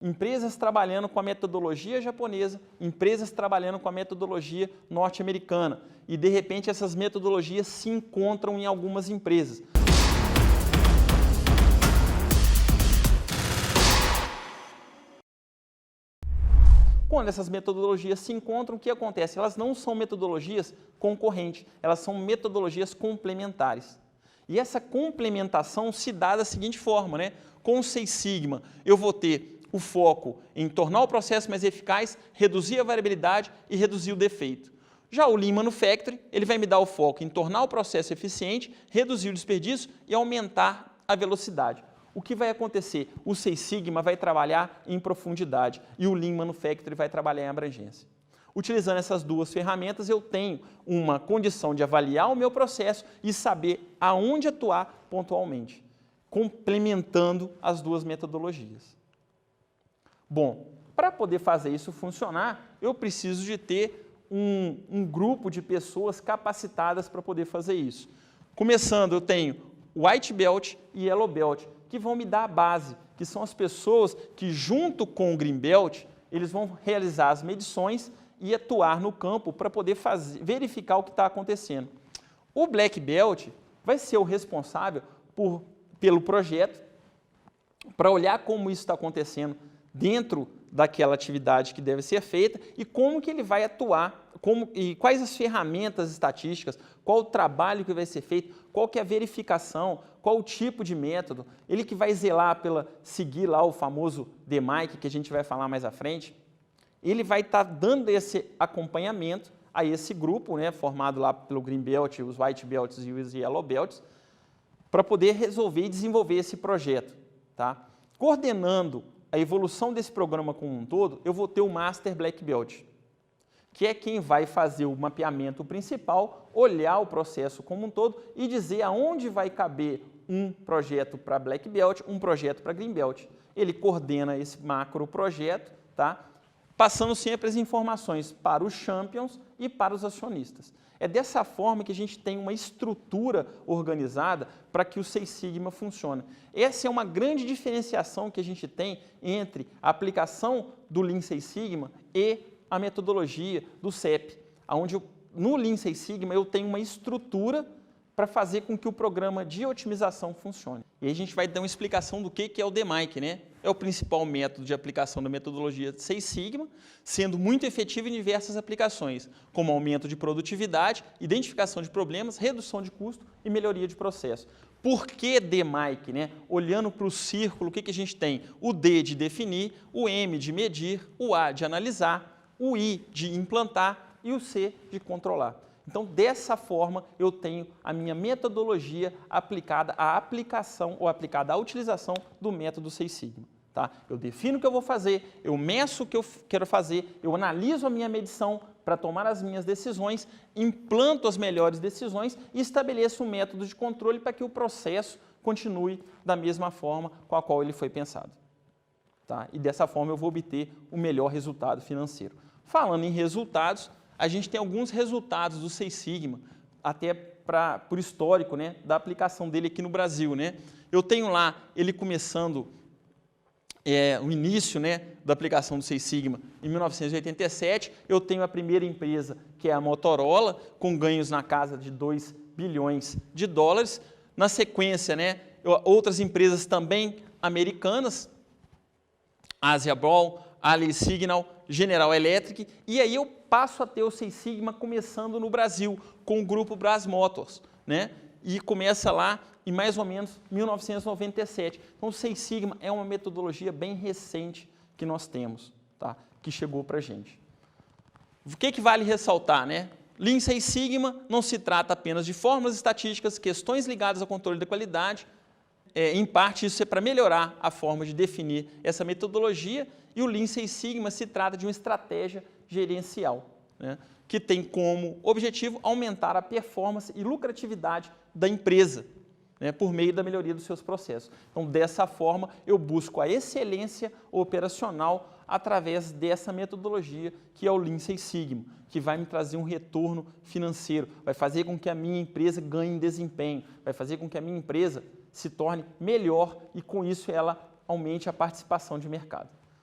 Empresas trabalhando com a metodologia japonesa, empresas trabalhando com a metodologia norte-americana. E, de repente, essas metodologias se encontram em algumas empresas. Quando essas metodologias se encontram, o que acontece? Elas não são metodologias concorrentes, elas são metodologias complementares. E essa complementação se dá da seguinte forma, né? Com o Six Sigma, eu vou ter o foco em tornar o processo mais eficaz, reduzir a variabilidade e reduzir o defeito. Já o Lean Manufacturing, ele vai me dar o foco em tornar o processo eficiente, reduzir o desperdício e aumentar a velocidade. O que vai acontecer? O Six Sigma vai trabalhar em profundidade e o Lean Manufacturing vai trabalhar em abrangência. Utilizando essas duas ferramentas, eu tenho uma condição de avaliar o meu processo e saber aonde atuar pontualmente, complementando as duas metodologias. Bom, para poder fazer isso funcionar, eu preciso de ter um grupo de pessoas capacitadas para poder fazer isso. Começando, eu tenho White Belt e Yellow Belt, que vão me dar a base, que são as pessoas que, junto com o Green Belt, eles vão realizar as medições e atuar no campo para poder verificar o que está acontecendo. O Black Belt vai ser o responsável pelo projeto, para olhar como isso está acontecendo dentro daquela atividade que deve ser feita e como que ele vai atuar, e quais as ferramentas estatísticas, qual o trabalho que vai ser feito, qual que é a verificação, qual o tipo de método, ele que vai zelar seguir lá o famoso DMAIC, que a gente vai falar mais à frente, ele vai estar dando esse acompanhamento a esse grupo, né, formado lá pelo Green Belt, os White Belts e os Yellow Belts, para poder resolver e desenvolver esse projeto. Tá? Coordenando a evolução desse programa como um todo, eu vou ter o Master Black Belt, que é quem vai fazer o mapeamento principal, olhar o processo como um todo e dizer aonde vai caber um projeto para Black Belt, um projeto para Green Belt. Ele coordena esse macro projeto, tá? Passando sempre as informações para os champions e para os acionistas. É dessa forma que a gente tem uma estrutura organizada para que o Six Sigma funcione. Essa é uma grande diferenciação que a gente tem entre a aplicação do Lean Six Sigma e a metodologia do CEP, onde no Lean Six Sigma eu tenho uma estrutura para fazer com que o programa de otimização funcione. E aí a gente vai dar uma explicação do que é o DMAIC, né? É o principal método de aplicação da metodologia Six Sigma, sendo muito efetivo em diversas aplicações, como aumento de produtividade, identificação de problemas, redução de custo e melhoria de processo. Por que DMAIC, né? Olhando para o círculo, o que a gente tem? O D de definir, o M de medir, o A de analisar, o I de implantar e o C de controlar. Então, dessa forma, eu tenho a minha metodologia aplicada à aplicação ou aplicada à utilização do método Six Sigma. Tá? Eu defino o que eu vou fazer, eu meço o que eu quero fazer, eu analiso a minha medição para tomar as minhas decisões, implanto as melhores decisões e estabeleço um método de controle para que o processo continue da mesma forma com a qual ele foi pensado. Tá? E dessa forma eu vou obter o melhor resultado financeiro. Falando em resultados, a gente tem alguns resultados do Six Sigma, até por histórico, né, da aplicação dele aqui no Brasil. Né? Eu tenho lá ele começando o início, né, da aplicação do Six Sigma em 1987. Eu tenho a primeira empresa, que é a Motorola, com ganhos na casa de 2 bilhões de dólares. Na sequência, né, outras empresas também americanas, Asia Brown, Ali Signal, General Electric, e aí eu passo a ter o Six Sigma começando no Brasil, com o grupo Brás Motors, né? E começa lá em mais ou menos 1997. Então o Six Sigma é uma metodologia bem recente que nós temos, tá? Que chegou para a gente. O que vale ressaltar, né? Lean Six Sigma não se trata apenas de fórmulas estatísticas, questões ligadas ao controle da qualidade. Em parte, isso é para melhorar a forma de definir essa metodologia, e o Lean Six Sigma se trata de uma estratégia gerencial, né, que tem como objetivo aumentar a performance e lucratividade da empresa, né, por meio da melhoria dos seus processos. Então, dessa forma, eu busco a excelência operacional através dessa metodologia que é o Lean Six Sigma, que vai me trazer um retorno financeiro, vai fazer com que a minha empresa ganhe desempenho, vai fazer com que a minha empresa se torne melhor e, com isso, ela aumente a participação de mercado.